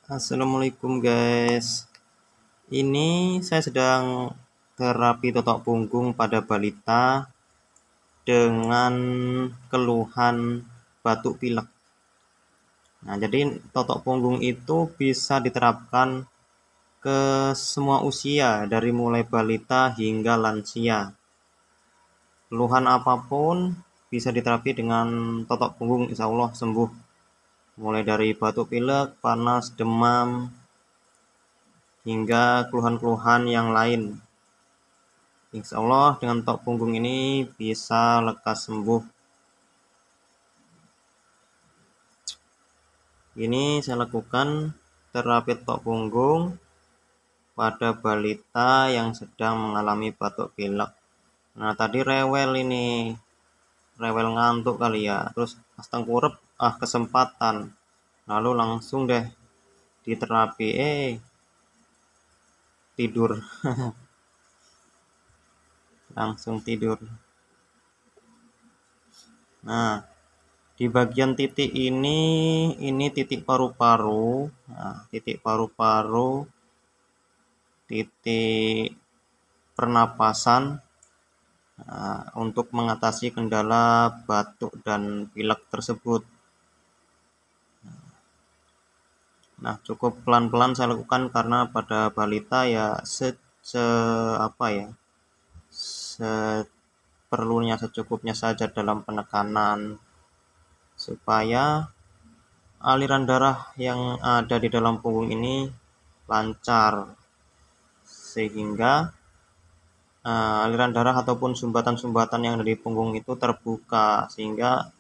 Assalamualaikum guys. Ini saya sedang terapi totok punggung pada balita dengan keluhan batuk pilek. Nah, jadi totok punggung itu bisa diterapkan ke semua usia dari mulai balita hingga lansia. Keluhan apapun bisa diterapi dengan totok punggung, insya Allah sembuh. Mulai dari batuk pilek, panas, demam, hingga keluhan-keluhan yang lain. Insya Allah dengan totok punggung ini bisa lekas sembuh. Ini saya lakukan terapi totok punggung pada balita yang sedang mengalami batuk pilek. Nah, tadi rewel ngantuk kali ya, terus pas tengkurep kesempatan, lalu langsung deh diterapi, tidur. Langsung tidur. Nah, di bagian titik ini titik paru-paru. Nah, titik paru-paru, titik pernapasan, untuk mengatasi kendala batuk dan pilek tersebut. Nah, cukup pelan-pelan saya lakukan karena pada balita ya seperlunya, secukupnya saja dalam penekanan supaya aliran darah yang ada di dalam punggung ini lancar, sehingga aliran darah ataupun sumbatan-sumbatan yang ada di punggung itu terbuka, sehingga